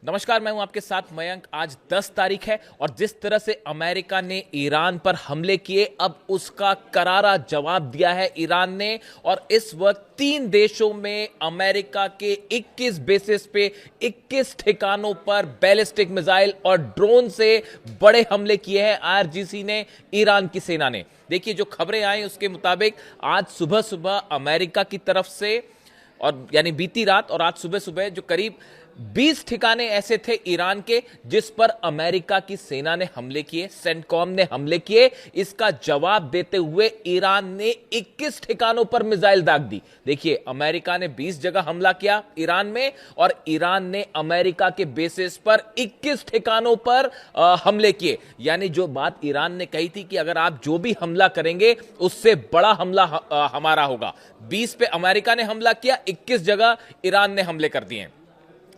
नमस्कार, मैं हूं आपके साथ मयंक। आज 10 तारीख है और जिस तरह से अमेरिका ने ईरान पर हमले किए, अब उसका करारा जवाब दिया है ईरान ने। और इस वक्त 3 देशों में अमेरिका के 21 बेसिस पे 21 ठिकानों पर बैलिस्टिक मिसाइल और ड्रोन से बड़े हमले किए हैं आईआरजीसी ने, ईरान की सेना ने। देखिए, जो खबरें आई उसके मुताबिक आज सुबह सुबह अमेरिका की तरफ से, और यानी बीती रात और आज सुबह सुबह, जो करीब 20 ठिकाने ऐसे थे ईरान के जिस पर अमेरिका की सेना ने हमले किए, सेंटकॉम ने हमले किए। इसका जवाब देते हुए ईरान ने 21 ठिकानों पर मिसाइल दाग दी। देखिए, अमेरिका ने 20 जगह हमला किया ईरान में, और ईरान ने अमेरिका के बेसिस पर 21 ठिकानों पर हमले किए। यानी जो बात ईरान ने कही थी कि अगर आप जो भी हमला करेंगे उससे बड़ा हमला हमारा होगा, 20 पे अमेरिका ने हमला किया, 21 जगह ईरान ने हमले कर दिए हैं।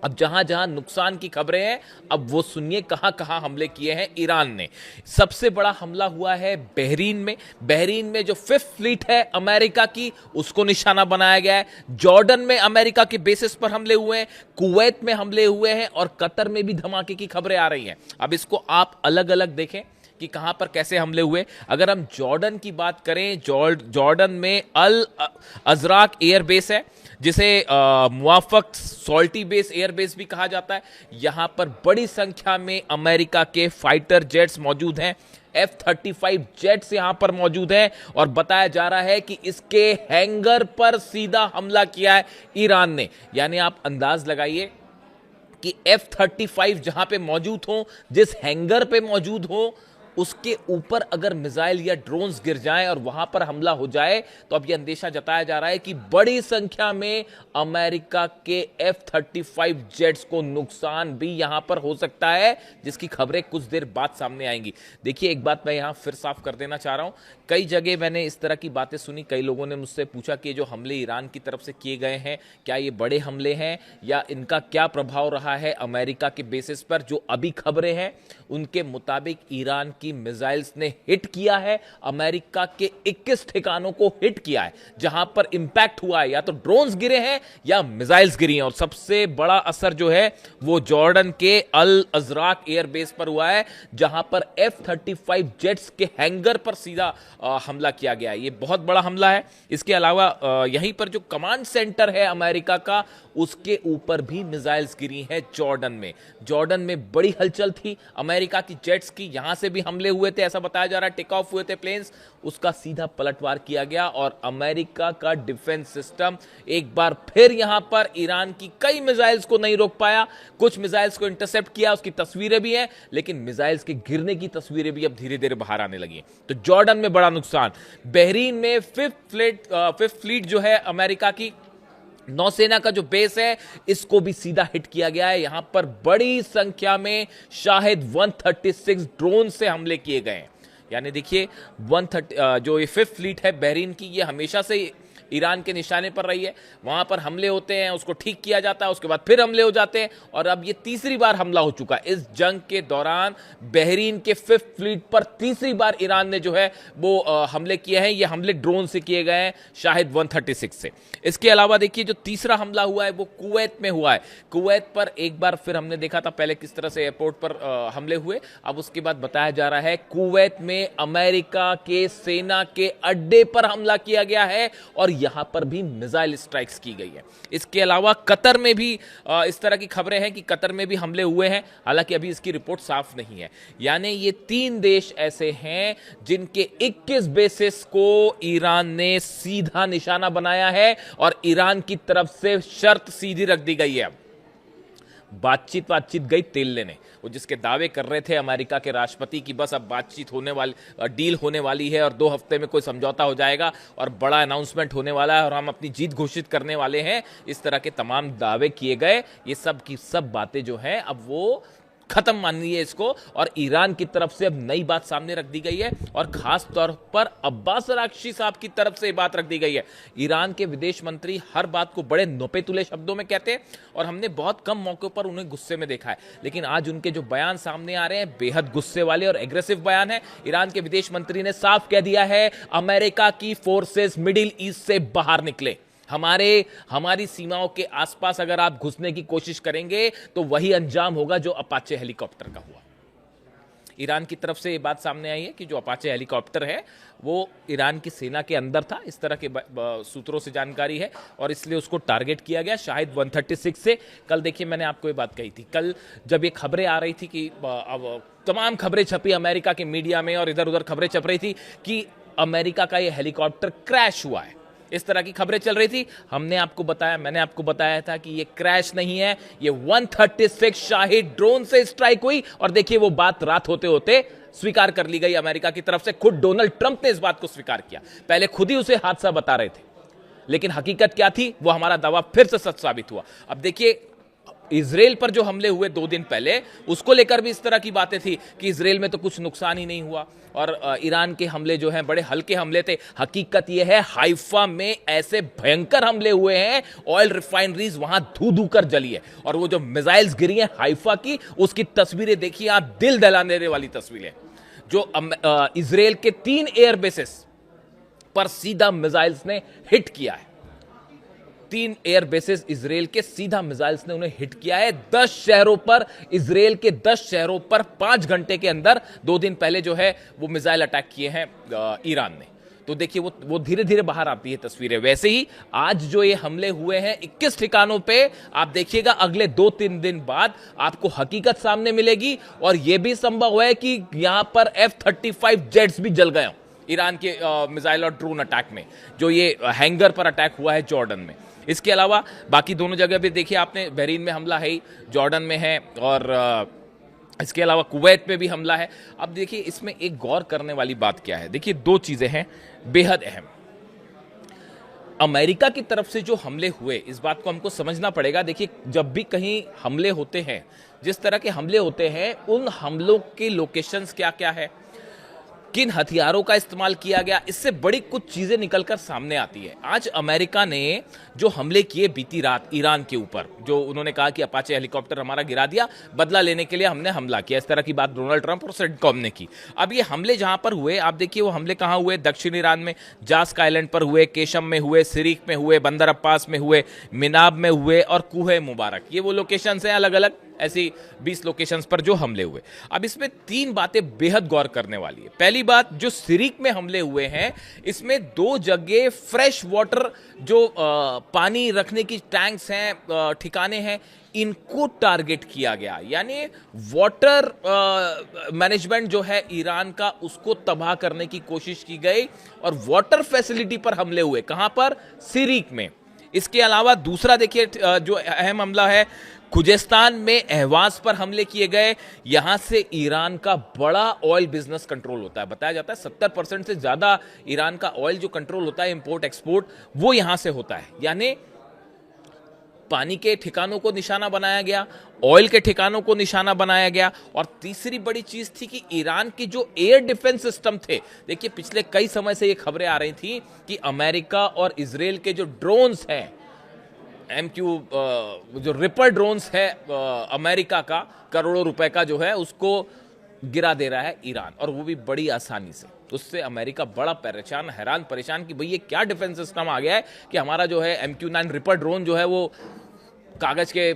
अब जहां जहां नुकसान की खबरें हैं, अब वो सुनिए कहां कहां हमले किए हैं ईरान ने। सबसे बड़ा हमला हुआ है बहरीन में। बहरीन में जो 5th फ्लीट है अमेरिका की, उसको निशाना बनाया गया है। जॉर्डन में अमेरिका के बेसिस पर हमले हुए हैं, कुवैत में हमले हुए हैं, और कतर में भी धमाके की खबरें आ रही हैं। अब इसको आप अलग अलग देखें कि कहां पर कैसे हमले हुए। अगर हम जॉर्डन की बात करें, जॉर्डन में अल अजराक एयरबेस है, जिसे मुआफक सॉल्टी बेस एयरबेस भी कहा जाता है। यहां पर बड़ी संख्या में अमेरिका के फाइटर जेट्स मौजूद हैं। F-35 जेट्स यहां पर मौजूद हैं, और बताया जा रहा है कि इसके हैंगर पर सीधा हमला किया है ईरान ने। यानी आप अंदाज लगाइए कि F-35 जहां पे मौजूद हो, जिस हैंगर पे मौजूद हो, उसके ऊपर अगर मिसाइल या ड्रोन्स गिर जाएं और वहां पर हमला हो जाए, तो अब यह अंदेशा जताया जा रहा है कि बड़ी संख्या में अमेरिका के F-35 जेट्स को नुकसान भी यहां पर हो सकता है, जिसकी खबरें कुछ देर बाद सामने आएंगी। देखिए, एक बात मैं यहां फिर साफ कर देना चाह रहा हूं, कई जगह मैंने इस तरह की बातें सुनी। कई लोगों ने मुझसे पूछा कि जो हमले ईरान की तरफ से किए गए हैं, क्या ये बड़े हमले हैं या इनका क्या प्रभाव रहा है अमेरिका के बेसिस पर। जो अभी खबरें हैं उनके मुताबिक ईरान की मिसाइल्स ने हिट किया है, अमेरिका के 21 ठिकानों को हिट किया है, जहां पर इंपैक्ट हुआ है या तो ड्रोन्स गिरे हैं या मिसाइल्स गिरी हैं। और सबसे बड़ा असर जो है वो जॉर्डन के अल अजराक एयरबेस पर हुआ है, जहां पर F-35 जेट्स के हैंगर पर सीधा हमला किया गया है। ये बहुत बड़ा हमला है। इसके अलावा यहीं पर जो कमांड सेंटर है अमेरिका का, उसके ऊपर भी मिसाइल्स गिरी हैं जॉर्डन में। जॉर्डन में बड़ी हलचल थी अमेरिका की जेट्स की, यहां से भी हमले हुए थे, ऐसा बताया जा रहा है। टेक ऑफ हुए थे प्लेन्स, उसका सीधा पलटवार किया गया, और अमेरिका का डिफेंस सिस्टम एक बार फिर यहां पर ईरान की कई मिसाइल्स को नहीं रोक पाया। कुछ मिसाइल्स को इंटरसेप्ट किया, उसकी तस्वीरें भी हैं, लेकिन मिसाइल्स के गिरने की तस्वीरें भी अब धीरे धीरे बाहर आने लगी। तो जॉर्डन में बड़ा नुकसान। बहरीन में 5th फ्लीट जो है अमेरिका की नौसेना का जो बेस है, इसको भी सीधा हिट किया गया है। यहां पर बड़ी संख्या में शाहिद 136 ड्रोन से हमले किए गए हैं। यानी देखिए, 130 जो ये 5th फ्लीट है बहरीन की, ये हमेशा से ईरान के निशाने पर रही है। वहां पर हमले होते हैं, उसको ठीक किया जाता है, उसके बाद फिर हमले हो जाते हैं, और अब ये तीसरी बार हमला हो चुका है इस जंग के दौरान। बहरीन के 5th फ्लीट पर तीसरी बार ईरान ने जो है वो हमले किए हैं। ये हमले ड्रोन से किए गए हैं, शाहिद 136 से। इसके अलावा देखिए, जो तीसरा हमला हुआ है वो कुवैत में हुआ है। कुवैत पर एक बार फिर हमने देखा था पहले किस तरह से एयरपोर्ट पर हमले हुए। अब उसके बाद बताया जा रहा है कुवैत में अमेरिका के सेना के अड्डे पर हमला किया गया है, और यहां पर भी मिसाइल स्ट्राइक्स की गई है। इसके अलावा कतर में भी इस तरह की खबरें हैं कि कतर में भी हमले हुए हैं, हालांकि अभी इसकी रिपोर्ट साफ नहीं है। यानी ये 3 देश ऐसे हैं जिनके 21 बेसिस को ईरान ने सीधा निशाना बनाया है, और ईरान की तरफ से शर्त सीधी रख दी गई है। बातचीत गई तेल लेने। वो जिसके दावे कर रहे थे अमेरिका के राष्ट्रपति की बस अब बातचीत होने वाली, डील होने वाली है, और 2 हफ्ते में कोई समझौता हो जाएगा और बड़ा अनाउंसमेंट होने वाला है और हम अपनी जीत घोषित करने वाले हैं, इस तरह के तमाम दावे किए गए। ये सब की सब बातें जो हैं अब वो खत्म मानिए इसको, और ईरान की तरफ से अब नई बात सामने रख दी गई है, और खास तौर पर अब्बास अरागची साहब की तरफ से बात रख दी गई है। ईरान के विदेश मंत्री हर बात को बड़े नोपे तुले शब्दों में कहते हैं, और हमने बहुत कम मौकों पर उन्हें गुस्से में देखा है, लेकिन आज उनके जो बयान सामने आ रहे हैं बेहद गुस्से वाले और एग्रेसिव बयान है। ईरान के विदेश मंत्री ने साफ कह दिया है, अमेरिका की फोर्सेस मिडिल ईस्ट से बाहर निकले। हमारी सीमाओं के आसपास अगर आप घुसने की कोशिश करेंगे तो वही अंजाम होगा जो अपाचे हेलीकॉप्टर का हुआ। ईरान की तरफ से ये बात सामने आई है कि जो अपाचे हेलीकॉप्टर है वो ईरान की सेना के अंदर था, इस तरह के सूत्रों से जानकारी है, और इसलिए उसको टारगेट किया गया शायद 136 से। कल देखिए मैंने आपको ये बात कही थी, कल जब ये खबरें आ रही थी कि अब तमाम खबरें छपी अमेरिका के मीडिया में और इधर उधर खबरें छप रही थी कि अमेरिका का ये हेलीकॉप्टर क्रैश हुआ है, इस तरह की खबरें चल रही थी। मैंने आपको बताया था कि ये क्रैश नहीं है, ये 136 शाही ड्रोन से स्ट्राइक हुई। और देखिए वो बात रात होते होते स्वीकार कर ली गई अमेरिका की तरफ से। खुद डोनाल्ड ट्रंप ने इस बात को स्वीकार किया। पहले खुद ही उसे हादसा बता रहे थे, लेकिन हकीकत क्या थी वो हमारा दावा फिर से सच साबित हुआ। अब देखिए इजराइल पर जो हमले हुए 2 दिन पहले, उसको लेकर भी इस तरह की बातें थी कि इजराइल में तो कुछ नुकसान ही नहीं हुआ और ईरान के हमले जो हैं बड़े हल्के हमले थे। हकीकत यह है हाइफा में ऐसे भयंकर हमले हुए हैं, ऑयल रिफाइनरीज वहां धू धू कर जली है। और वो जो मिसाइल्स गिरी हैं हाइफा की, उसकी तस्वीरें देखिए आप, दिल दहलाने वाली तस्वीरें, जो इजराइल के 3 एयर बेसेस पर सीधा मिसाइल्स ने हिट किया है। 3 एयर बेसेस इजराइल के सीधा मिसाइल्स ने उन्हें हिट किया है। 10 शहरों पर, इजराइल के 10 शहरों पर 5 घंटे के अंदर 2 दिन पहले जो है वो मिसाइल अटैक किए हैं ईरान ने। तो देखिए वो धीरे धीरे बाहर आती है तस्वीरें। वैसे ही आज जो ये हमले हुए हैं 21 ठिकानों पे, आप देखिएगा अगले 2-3 दिन बाद आपको हकीकत सामने मिलेगी। और यह भी संभव है कि यहां पर F-35 जेट्स भी जल गए ईरान के मिसाइल और ड्रोन अटैक में, जो ये हैंगर पर अटैक हुआ है जॉर्डन में। इसके अलावा बाकी दोनों जगह भी देखिए आपने, बहरीन में हमला है, जॉर्डन में है, और इसके अलावा कुवैत में भी हमला है। अब देखिए इसमें एक गौर करने वाली बात क्या है, देखिए 2 चीजें हैं बेहद अहम। अमेरिका की तरफ से जो हमले हुए, इस बात को हमको समझना पड़ेगा। देखिए जब भी कहीं हमले होते हैं, जिस तरह के हमले होते हैं, उन हमलों के लोकेशंस क्या क्या है, किन हथियारों का इस्तेमाल किया गया, इससे बड़ी कुछ चीजें निकलकर सामने आती है। आज अमेरिका ने जो हमले किए बीती रात ईरान के ऊपर, जो उन्होंने कहा कि अपाचे हेलीकॉप्टर हमारा गिरा दिया, बदला लेने के लिए हमने हमला किया, इस तरह की बात डोनाल्ड ट्रंप और सेंटकॉम ने की। अब ये हमले जहां पर हुए, आप देखिए वो हमले कहां हुए, दक्षिण ईरान में जास्क आइलैंड पर हुए, केशम में हुए, सिरीक में हुए, बंदर अब्बास में हुए, मिनाब में हुए और कुहे मुबारक। ये वो लोकेशंस हैं, अलग अलग ऐसी 20 लोकेशंस पर जो हमले हुए। अब इसमें 3 बातें बेहद गौर करने वाली है। पहली बात, जो सिरिक में हमले हुए हैं, इसमें 2 जगह फ्रेश वाटर, जो पानी रखने की टैंक्स हैं, ठिकाने हैं, इनको टारगेट किया गया। यानी वाटर मैनेजमेंट जो है ईरान का, उसको तबाह करने की कोशिश की गई और वाटर फैसिलिटी पर हमले हुए। कहां पर? सिरिक में। इसके अलावा दूसरा देखिए जो अहम हमला है, खुजेस्तान में अहवाज पर हमले किए गए। यहां से ईरान का बड़ा ऑयल बिजनेस कंट्रोल होता है। बताया जाता है 70% से ज्यादा ईरान का ऑयल जो कंट्रोल होता है, इंपोर्ट एक्सपोर्ट, वो यहां से होता है। यानी पानी के ठिकानों को निशाना बनाया गया, ऑयल के ठिकानों को निशाना बनाया गया। और तीसरी बड़ी चीज थी कि ईरान की जो एयर डिफेंस सिस्टम थे, देखिए पिछले कई समय से ये खबरें आ रही थी कि अमेरिका और इजराइल के जो ड्रोन्स हैं, MQ जो रिपर ड्रोन्स है अमेरिका का, करोड़ों रुपए का जो है, उसको गिरा दे रहा है ईरान, और वो भी बड़ी आसानी से। उससे अमेरिका बड़ा परेशान, हैरान परेशान कि भाई ये क्या डिफेंस सिस्टम आ गया है कि हमारा जो है MQ-9 रिपर ड्रोन जो है वो कागज के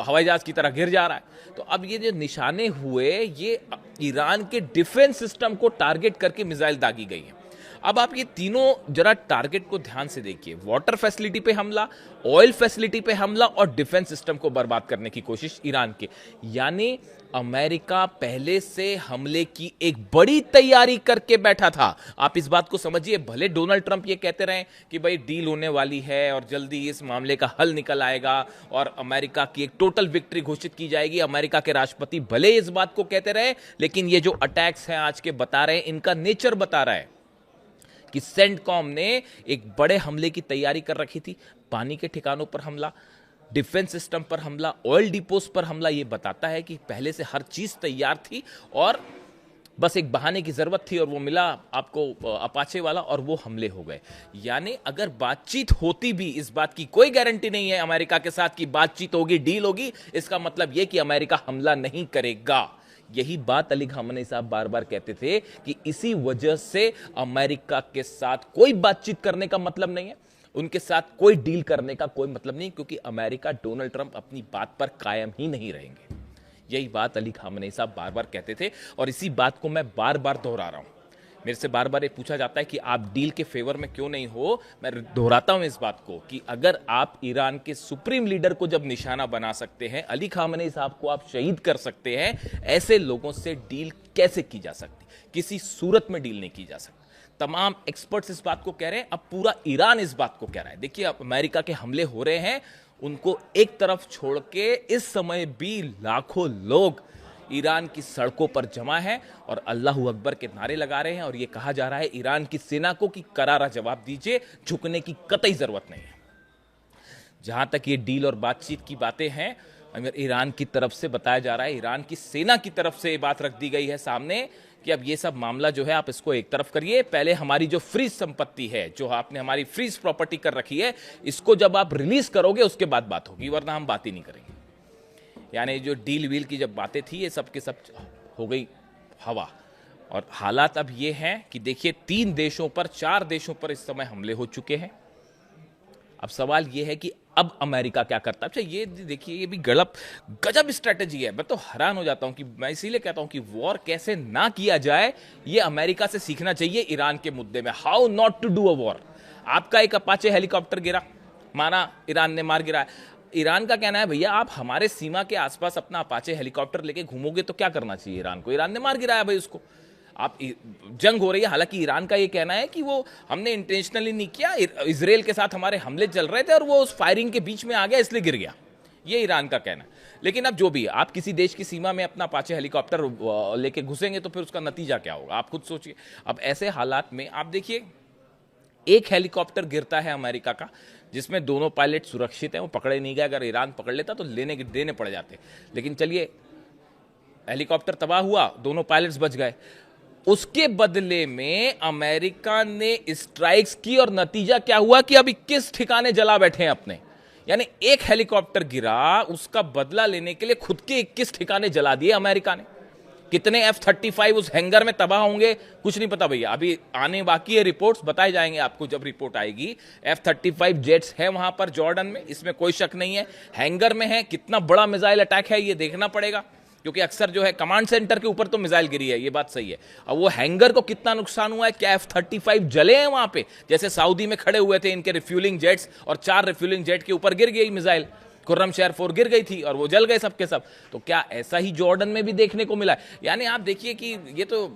हवाई जहाज की तरह गिर जा रहा है। तो अब ये जो निशाने हुए, ये ईरान के डिफेंस सिस्टम को टारगेट करके मिसाइल दागी गई है। अब आप ये तीनों जरा टारगेट को ध्यान से देखिए, वाटर फैसिलिटी पे हमला, ऑयल फैसिलिटी पे हमला और डिफेंस सिस्टम को बर्बाद करने की कोशिश ईरान के। यानी अमेरिका पहले से हमले की एक बड़ी तैयारी करके बैठा था। आप इस बात को समझिए, भले डोनाल्ड ट्रंप ये कहते रहे कि भाई डील होने वाली है और जल्दी इस मामले का हल निकल आएगा और अमेरिका की एक टोटल विक्ट्री घोषित की जाएगी, अमेरिका के राष्ट्रपति भले इस बात को कहते रहे, लेकिन ये जो अटैक्स हैं आज के बता रहे हैं, इनका नेचर बता रहा है कि सेंटकॉम ने एक बड़े हमले की तैयारी कर रखी थी। पानी के ठिकानों पर हमला, डिफेंस सिस्टम पर हमला, ऑयल डिपोस पर हमला। यह बताता है कि पहले से हर चीज तैयार थी और बस एक बहाने की जरूरत थी, और वो मिला आपको अपाचे वाला, और वो हमले हो गए। यानी अगर बातचीत होती भी, इस बात की कोई गारंटी नहीं है अमेरिका के साथ कि बातचीत होगी, डील होगी, इसका मतलब यह कि अमेरिका हमला नहीं करेगा। यही बात अली खामनेई साहब बार बार कहते थे कि इसी वजह से अमेरिका के साथ कोई बातचीत करने का मतलब नहीं है। उनके साथ कोई डील करने का कोई मतलब नहीं, क्योंकि अमेरिका, डोनाल्ड ट्रंप अपनी बात पर कायम ही नहीं रहेंगे। यही बात अली खामनेई साहब बार बार कहते थे और इसी बात को मैं बार बार दोहरा रहा हूं। मेरे से बार बार ये पूछा जाता है कि आप डील के फेवर में क्यों नहीं हो। मैं दोहराता हूं इस बात को कि अगर आप ईरान के सुप्रीम लीडर को जब निशाना बना सकते हैं, अली खामनेई साहब को आप शहीद कर सकते हैं, ऐसे लोगों से डील कैसे की जा सकती? किसी सूरत में डील नहीं की जा सकती। तमाम एक्सपर्ट्स इस बात को कह रहे हैं, अब पूरा ईरान इस बात को कह रहा है। देखिए, अब अमेरिका के हमले हो रहे हैं, उनको एक तरफ छोड़ के इस समय भी लाखों लोग ईरान की सड़कों पर जमा है और अल्लाहू अकबर के नारे लगा रहे हैं और यह कहा जा रहा है ईरान की सेना को कि करारा जवाब दीजिए, झुकने की कतई जरूरत नहीं है। जहां तक ये डील और बातचीत की बातें हैं, अगर ईरान की तरफ से बताया जा रहा है, ईरान की सेना की तरफ से ये बात रख दी गई है सामने कि अब ये सब मामला जो है आप इसको एक तरफ करिए, पहले हमारी जो फ्रीज संपत्ति है, जो आपने हमारी फ्रीज प्रॉपर्टी कर रखी है, इसको जब आप रिलीज करोगे उसके बाद बात होगी, वरना हम बात ही नहीं करेंगे। यानी जो डील वील की जब बातें थी, ये सब के सब हो गई हवा। और हालात अब ये हैं कि देखिए, 3 देशों पर, 4 देशों पर इस समय हमले हो चुके हैं। अब सवाल ये है कि अब अमेरिका क्या करता है। अच्छा, ये देखिए, ये भी गजब स्ट्रेटेजी है। मैं तो हैरान हो जाता हूं कि मैं इसीलिए कहता हूं कि वॉर कैसे ना किया जाए, ये अमेरिका से सीखना चाहिए ईरान के मुद्दे में। How not to do a war. आपका एक अपाचे हेलीकॉप्टर गिरा, माना ईरान ने मार गिराया, ईरान का कहना है भैया आप हमारे सीमा के आसपास अपना अपाचे हेलीकॉप्टर लेके घूमोगे तो क्या करना चाहिए ईरान को? ईरान ने मार गिराया भाई उसको। आप जंग हो रही है, हालांकि ईरान का ये कहना है कि वो हमने इंटेंशनली नहीं किया, इजराइल के साथ हमारे हमले चल रहे थे और वो उस फायरिंग के बीच में आ गया इसलिए गिर गया, ये ईरान का कहना है। लेकिन अब जो भी, आप किसी देश की सीमा में अपना अपाचे हेलीकॉप्टर लेके घुसेंगे तो फिर उसका नतीजा क्या होगा, आप खुद सोचिए। अब ऐसे हालात में आप देखिए, एक हेलीकॉप्टर गिरता है अमेरिका का, जिसमें दोनों पायलट सुरक्षित हैं, वो पकड़े नहीं गए। अगर ईरान पकड़ लेता तो देने पड़ जाते। लेकिन चलिए, हेलीकॉप्टर तबाह हुआ, दोनों पायलट्स बच गए। उसके बदले में अमेरिका ने स्ट्राइक्स की और नतीजा क्या हुआ कि अब 21 ठिकाने जला बैठे हैं अपने। यानी एक हेलीकॉप्टर गिरा, उसका बदला लेने के लिए खुद के 21 ठिकाने जला दिए अमेरिका ने। कितने F-35 उस हैंगर में तबाह होंगे कुछ नहीं पता भैया, अभी आने बाकी है, रिपोर्ट्स बताए जाएंगे आपको जब रिपोर्ट आएगी। F-35 जेट्स है वहां पर जॉर्डन में, इसमें कोई शक नहीं है। हैंगर में है, कितना बड़ा मिसाइल अटैक है ये देखना पड़ेगा, क्योंकि अक्सर जो है कमांड सेंटर के ऊपर तो मिसाइल गिरी है, ये बात सही है। अब वो हैंगर को कितना नुकसान हुआ है, क्या F-35 जले हैं वहां पे? जैसे सऊदी में खड़े हुए थे इनके रिफ्यूलिंग जेट्स और 4 रिफ्यूलिंग जेट के ऊपर गिर गई मिसाइल, खुर्रम शहर 4 गिर गई थी और वो जल गए सबके सब। तो क्या ऐसा ही जॉर्डन में भी देखने को मिला है? यानी आप देखिए कि ये तो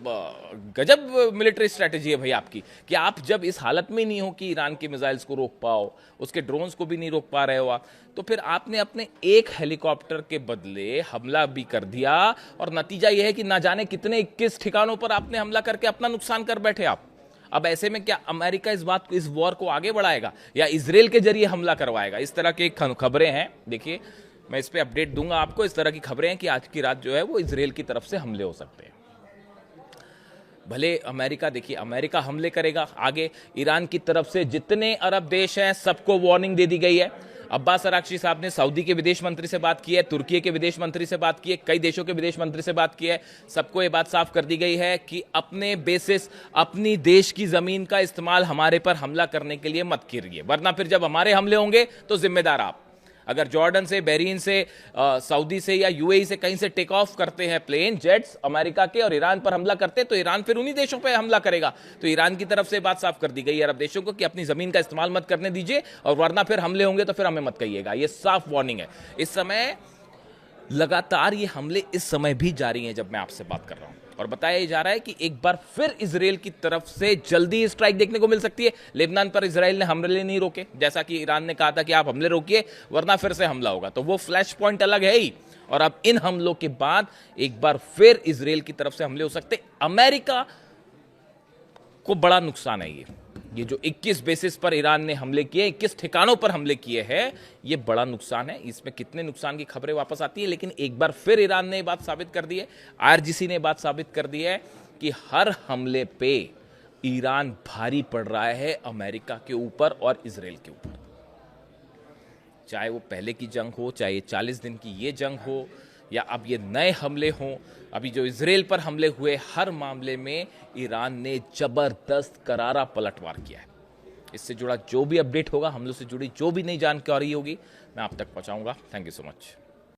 गजब मिलिट्री स्ट्रेटेजी है भाई आपकी, कि आप जब इस हालत में नहीं हो कि ईरान के मिसाइल्स को रोक पाओ, उसके ड्रोन्स को भी नहीं रोक पा रहे हो आप, तो फिर आपने अपने एक हेलीकॉप्टर के बदले हमला भी कर दिया और नतीजा यह है कि ना जाने कितने 21 ठिकानों पर आपने हमला करके अपना नुकसान कर बैठे आप। अब ऐसे में क्या अमेरिका इस वॉर को आगे बढ़ाएगा या इजराइल के जरिए हमला करवाएगा? इस तरह की खबरें हैं। देखिए, मैं इस पे अपडेट दूंगा आपको। इस तरह की खबरें हैं कि आज की रात जो है वो इजराइल की तरफ से हमले हो सकते हैं। भले अमेरिका, देखिए अमेरिका हमले करेगा आगे, ईरान की तरफ से जितने अरब देश हैं सबको वार्निंग दे दी गई है। अब्बास अराक्ची साहब ने सऊदी के विदेश मंत्री से बात की है, तुर्की के विदेश मंत्री से बात की है, कई देशों के विदेश मंत्री से बात की है। सबको ये बात साफ कर दी गई है कि अपने बेसिस, अपनी देश की जमीन का इस्तेमाल हमारे पर हमला करने के लिए मत कीजिए, वरना फिर जब हमारे हमले होंगे तो जिम्मेदार आप। अगर जॉर्डन से, बहरीन से, सऊदी से या यूएई से कहीं से टेक ऑफ करते हैं प्लेन, जेट्स अमेरिका के, और ईरान पर हमला करते हैं तो ईरान फिर उन्हीं देशों पर हमला करेगा। तो ईरान की तरफ से बात साफ कर दी गई है अरब देशों को कि अपनी जमीन का इस्तेमाल मत करने दीजिए, और वरना फिर हमले होंगे तो फिर हमें मत कहिएगा। ये साफ वार्निंग है। इस समय लगातार ये हमले इस समय भी जारी हैं जब मैं आपसे बात कर रहा हूं, और बताया जा रहा है कि एक बार फिर इजराइल की तरफ से जल्दी स्ट्राइक देखने को मिल सकती है। लेबनान पर इजराइल ने हमले नहीं रोके, जैसा कि ईरान ने कहा था कि आप हमले रोकिए वरना फिर से हमला होगा, तो वो फ्लैश पॉइंट अलग है ही। और अब इन हमलों के बाद एक बार फिर इजराइल की तरफ से हमले हो सकते। अमेरिका को बड़ा नुकसान है ये जो 21 बेसिस पर ईरान ने हमले किए, 21 ठिकानों पर हमले किए हैं, ये बड़ा नुकसान है। इसमें कितने नुकसान की खबरें वापस आती है, लेकिन एक बार फिर ईरान ने बात साबित कर दी है, आईआरजीसी ने बात साबित कर दी है कि हर हमले पे ईरान भारी पड़ रहा है अमेरिका के ऊपर और इजराइल के ऊपर। चाहे वो पहले की जंग हो, चाहे 40 दिन की ये जंग हो, या अब ये नए हमले हों, अभी जो इजराइल पर हमले हुए, हर मामले में ईरान ने जबरदस्त करारा पलटवार किया है। इससे जुड़ा जो भी अपडेट होगा, हम लोग से जुड़ी जो भी नई जानकारी होगी, मैं आप तक पहुंचाऊंगा। Thank you so much.